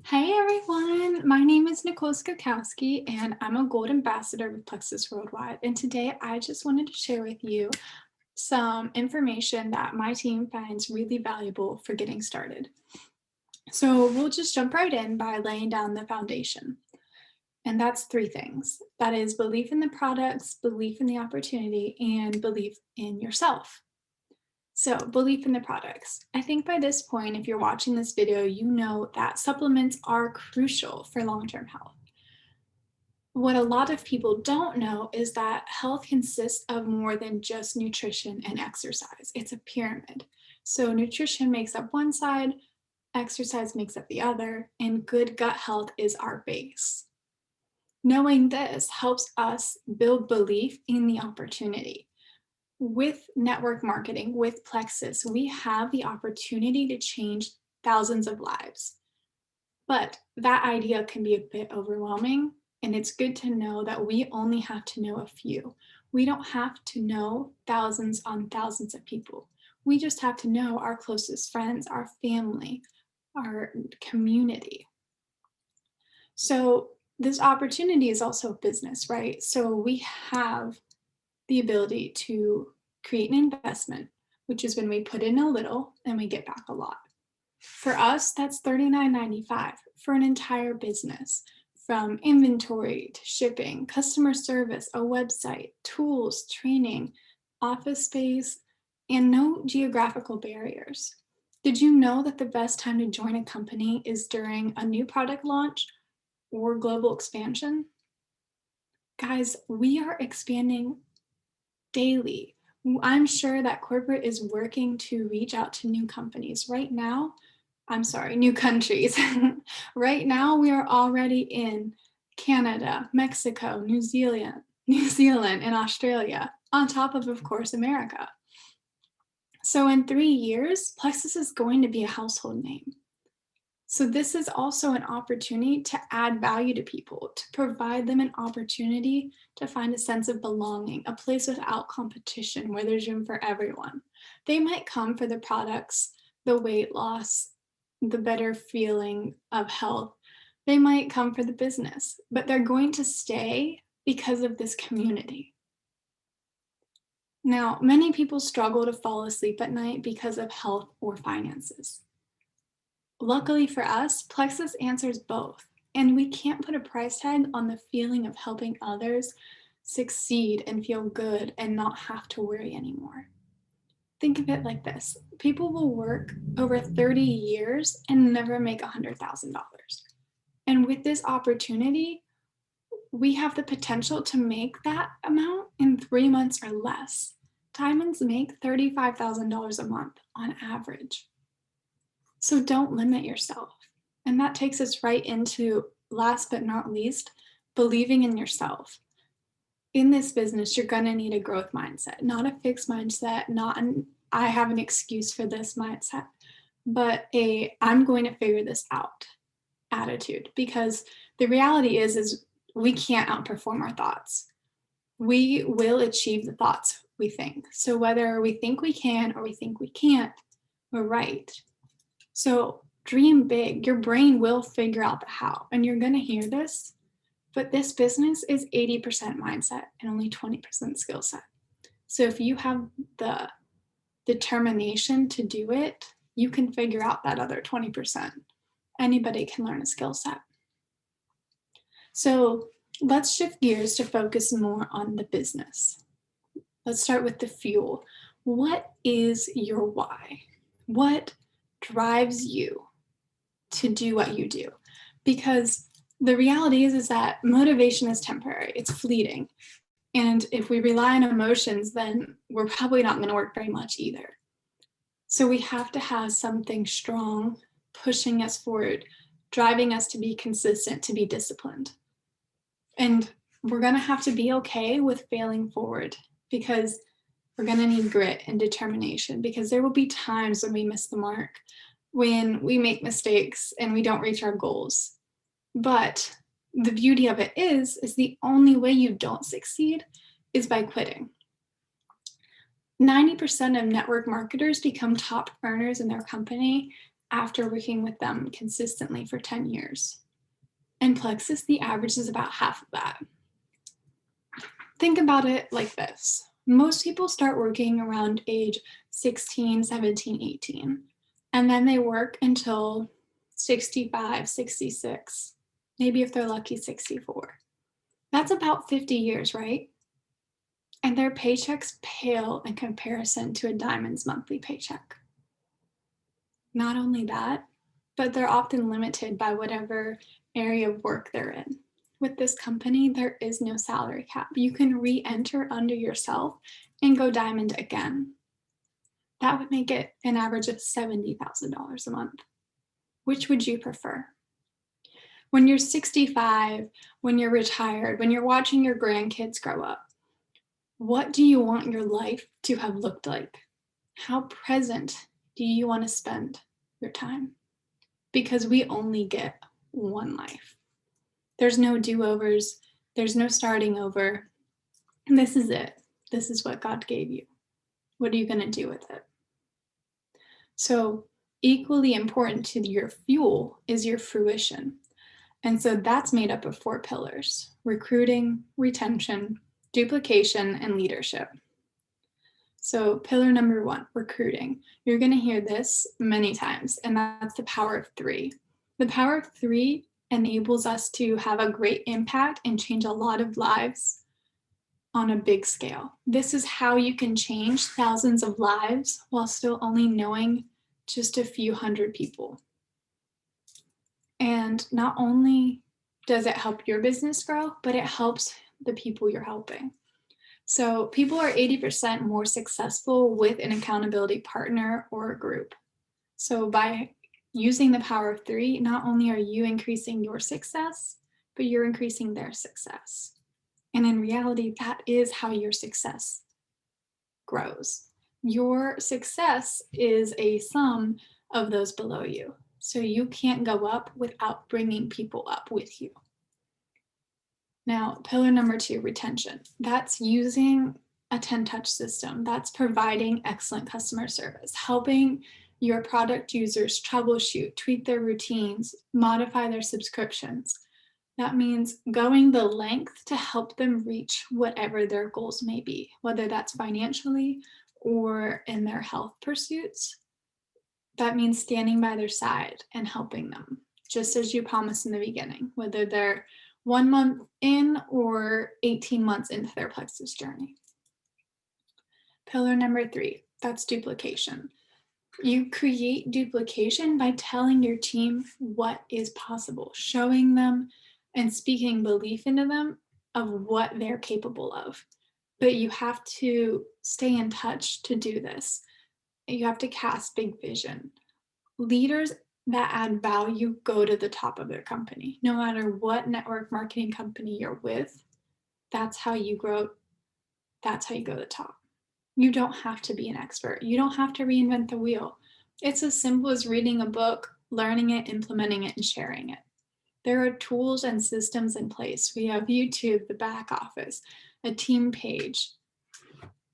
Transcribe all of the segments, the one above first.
Hey everyone, my name is Nicole Skokowski and I'm a Gold Ambassador with Plexus Worldwide. And today I just wanted to share with you some information that my team finds really valuable for getting started. So we'll just jump right in by laying down the foundation. And that's three things. That is belief in the products, belief in the opportunity, and belief in yourself. So, belief in the products. I think by this point, if you're watching this video, you know that supplements are crucial for long-term health. What a lot of people don't know is that health consists of more than just nutrition and exercise. It's a pyramid. So, nutrition makes up one side, exercise makes up the other, and good gut health is our base. Knowing this helps us build belief in the opportunity. With network marketing, with Plexus, we have the opportunity to change thousands of lives. But that idea can be a bit overwhelming, and it's good to know that we only have to know a few. We don't have to know thousands on thousands of people. We just have to know our closest friends, our family, our community. So this opportunity is also a business, right? So we have the ability to create an investment, which is when we put in a little and we get back a lot. For us, that's $39.95 for an entire business, from inventory to shipping, customer service, a website, tools, training, office space, and no geographical barriers. Did you know that the best time to join a company is during a new product launch or global expansion? Guys, we are expanding daily. I'm sure that corporate is working to reach out to new companies. New countries. Right now, we are already in Canada, Mexico, New Zealand, and Australia, on top of course, America. So in 3 years, Plexus is going to be a household name. So this is also an opportunity to add value to people, to provide them an opportunity to find a sense of belonging, a place without competition where there's room for everyone. They might come for the products, the weight loss, the better feeling of health. They might come for the business, but they're going to stay because of this community. Now, many people struggle to fall asleep at night because of health or finances. Luckily for us, Plexus answers both, and we can't put a price tag on the feeling of helping others succeed and feel good and not have to worry anymore. Think of it like this. People will work over 30 years and never make $100,000. And with this opportunity, we have the potential to make that amount in 3 months or less. Diamonds make $35,000 a month on average. So don't limit yourself. And that takes us right into, last but not least, believing in yourself. In this business, you're going to need a growth mindset, not a fixed mindset, not an I have an excuse for this mindset, but I'm going to figure this out attitude. Because the reality is we can't outperform our thoughts. We will achieve the thoughts we think. So whether we think we can or we think we can't, we're right. So dream big. Your brain will figure out the how, and you're going to hear this, but this business is 80% mindset and only 20% skill set. So if you have the determination to do it, you can figure out that other 20%. Anybody can learn a skill set. So let's shift gears to focus more on the business. Let's start with the fuel. What is your why? What drives you to do what you do? Because the reality is that motivation is temporary, it's fleeting. And if we rely on emotions, then we're probably not going to work very much either. So we have to have something strong pushing us forward, driving us to be consistent, to be disciplined. And we're going to have to be okay with failing forward, because we're going to need grit and determination, because there will be times when we miss the mark, when we make mistakes and we don't reach our goals. But the beauty of it is the only way you don't succeed is by quitting. 90% of network marketers become top earners in their company after working with them consistently for 10 years. In Plexus, the average is about half of that. Think about it like this. Most people start working around age 16, 17, 18, and then they work until 65, 66, maybe if they're lucky, 64. That's about 50 years, right? And their paychecks pale in comparison to a diamond's monthly paycheck. Not only that, but they're often limited by whatever area of work they're in. With this company, there is no salary cap. You can re-enter under yourself and go diamond again. That would make it an average of $70,000 a month. Which would you prefer? When you're 65, when you're retired, when you're watching your grandkids grow up, what do you want your life to have looked like? How present do you want to spend your time? Because we only get one life. There's no do-overs. There's no starting over. And this is it. This is what God gave you. What are you going to do with it? So equally important to your fuel is your fruition. And so that's made up of 4 pillars: recruiting, retention, duplication, and leadership. So pillar number 1, recruiting. You're going to hear this many times, and that's the power of 3. The power of 3 enables us to have a great impact and change a lot of lives on a big scale. This is how you can change thousands of lives while still only knowing just a few hundred people. And not only does it help your business grow, but it helps the people you're helping. So people are 80% more successful with an accountability partner or a group. So by using the power of 3, not only are you increasing your success, but you're increasing their success. And in reality, that is how your success grows. Your success is a sum of those below you. So you can't go up without bringing people up with you. Now, pillar number 2, retention. That's using a 10-touch system. That's providing excellent customer service, helping your product users troubleshoot, tweak their routines, modify their subscriptions. That means going the length to help them reach whatever their goals may be, whether that's financially or in their health pursuits. That means standing by their side and helping them, just as you promised in the beginning, whether they're 1 month in or 18 months into their Plexus journey. Pillar number 3, that's duplication. You create duplication by telling your team what is possible, showing them and speaking belief into them of what they're capable of. But you have to stay in touch to do this. You have to cast big vision. Leaders that add value go to the top of their company. No matter what network marketing company you're with, that's how you grow. That's how you go to the top. You don't have to be an expert. You don't have to reinvent the wheel. It's as simple as reading a book, learning it, implementing it, and sharing it. There are tools and systems in place. We have YouTube, the back office, a team page.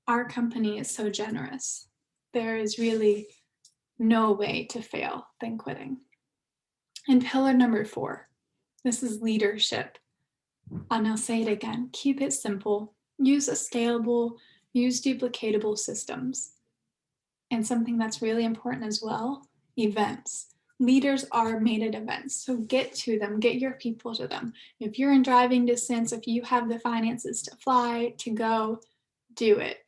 Our company is so generous. There is really no way to fail than quitting. And pillar number 4, this is leadership. And I'll say it again, keep it simple, use a scalable, use duplicatable systems. And something that's really important as well, events. Leaders are made at events, so get to them, get your people to them. If you're in driving distance, if you have the finances to fly, to go, do it.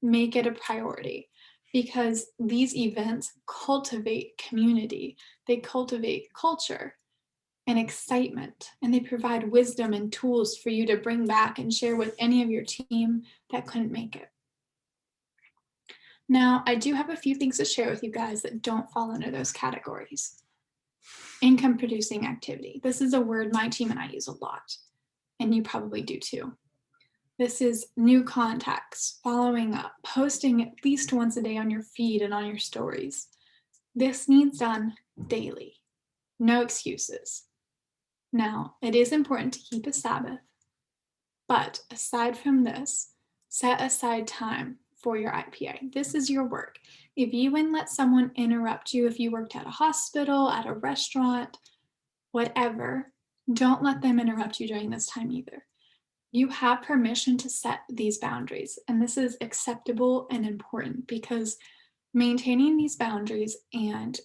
Make it a priority, because these events cultivate community, they cultivate culture and excitement, and they provide wisdom and tools for you to bring back and share with any of your team that couldn't make it. Now, I do have a few things to share with you guys that don't fall under those categories. Income producing activity. This is a word my team and I use a lot, and you probably do too. This is new contacts, following up, posting at least once a day on your feed and on your stories. This needs done daily. No excuses. Now, it is important to keep a Sabbath, but aside from this, set aside time for your IPA. This is your work. If you wouldn't let someone interrupt you, if you worked at a hospital, at a restaurant, whatever, don't let them interrupt you during this time either. You have permission to set these boundaries, and this is acceptable and important because maintaining these boundaries and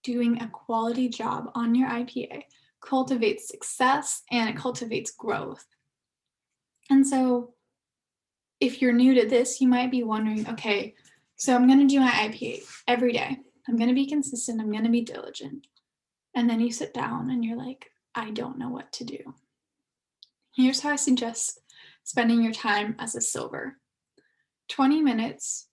doing a quality job on your IPA cultivates success and it cultivates growth. And so if you're new to this, you might be wondering, okay, so I'm going to do my IPA every day. I'm going to be consistent. I'm going to be diligent. And then you sit down and you're like, I don't know what to do. Here's how I suggest spending your time as a silver. 20 minutes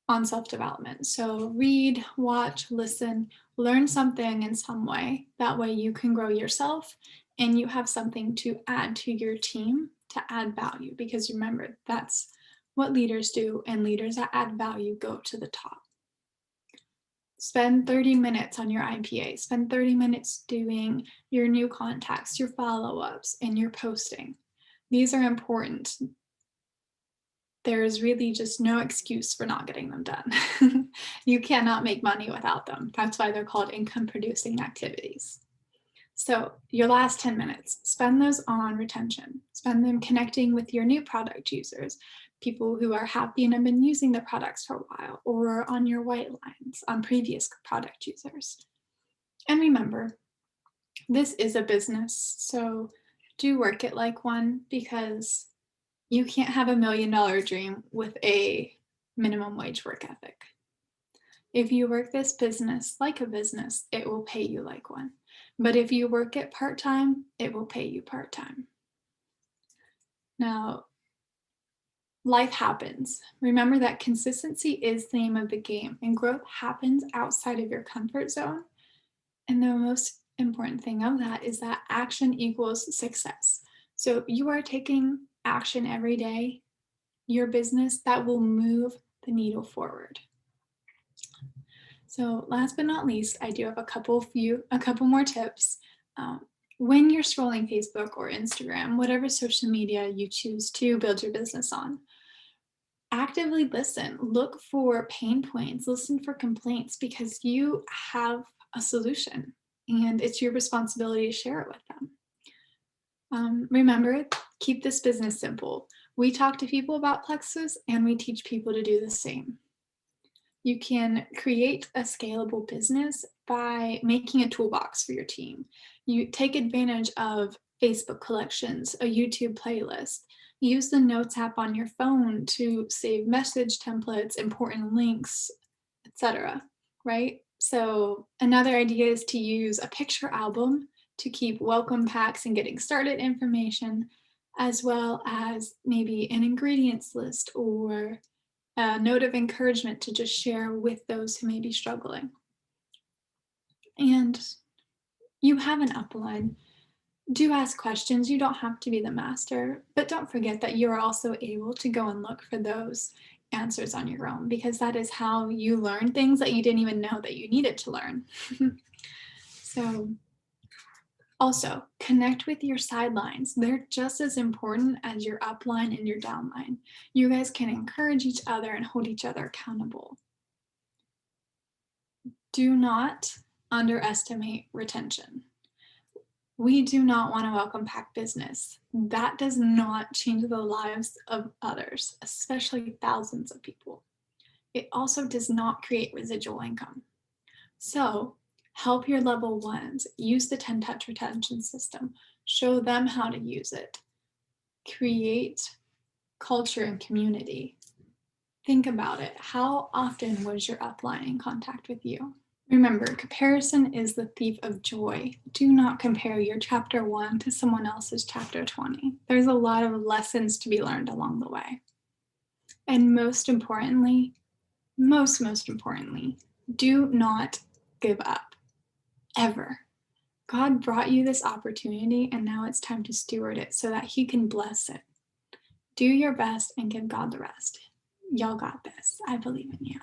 on self-development. So read, watch, listen, learn something in some way. That way you can grow yourself and you have something to add to your team to add value. Because remember, that's what leaders do, and leaders that add value go to the top. Spend 30 minutes on your IPA. Spend 30 minutes doing your new contacts, your follow-ups, and your posting. These are important. There is really just no excuse for not getting them done. You cannot make money without them. That's why they're called income-producing activities. So your last 10 minutes, spend those on retention. Spend them connecting with your new product users, people who are happy and have been using the products for a while, or on your white lines, on previous product users. And remember, this is a business, so do work it like one, because you can't have $1 million dream with a minimum wage work ethic. If you work this business like a business, it will pay you like one. But if you work it part-time, it will pay you part-time. Now, life happens. Remember that consistency is the name of the game, and growth happens outside of your comfort zone. And the most important thing of that is that action equals success. So if you are taking action every day, your business, that will move the needle forward. So last but not least, I do have a couple more tips. When you're scrolling Facebook or Instagram, whatever social media you choose to build your business on, actively listen, look for pain points, listen for complaints, because you have a solution and it's your responsibility to share it with them. Remember, keep this business simple. We talk to people about Plexus and we teach people to do the same. You can create a scalable business by making a toolbox for your team. You take advantage of Facebook collections, a YouTube playlist. Use the Notes app on your phone to save message templates, important links, etc. Right? So another idea is to use a picture album to keep welcome packs and getting started information, as well as maybe an ingredients list or a note of encouragement to just share with those who may be struggling. And you have an upline. Do ask questions. You don't have to be the master, but don't forget that you are also able to go and look for those answers on your own, because that is how you learn things that you didn't even know that you needed to learn. So also, connect with your sidelines. They're just as important as your upline and your downline. You guys can encourage each other and hold each other accountable. Do not underestimate retention. We do not want a welcome pack business. That does not change the lives of others, especially thousands of people. It also does not create residual income. So help your level ones use the 10-touch retention system. Show them how to use it. Create culture and community. Think about it. How often was your upline in contact with you? Remember, comparison is the thief of joy. Do not compare your chapter 1 to someone else's chapter 20. There's a lot of lessons to be learned along the way. And most importantly, most importantly, do not give up, ever. God brought you this opportunity, and now it's time to steward it so that He can bless it. Do your best and give God the rest. Y'all got this. I believe in you.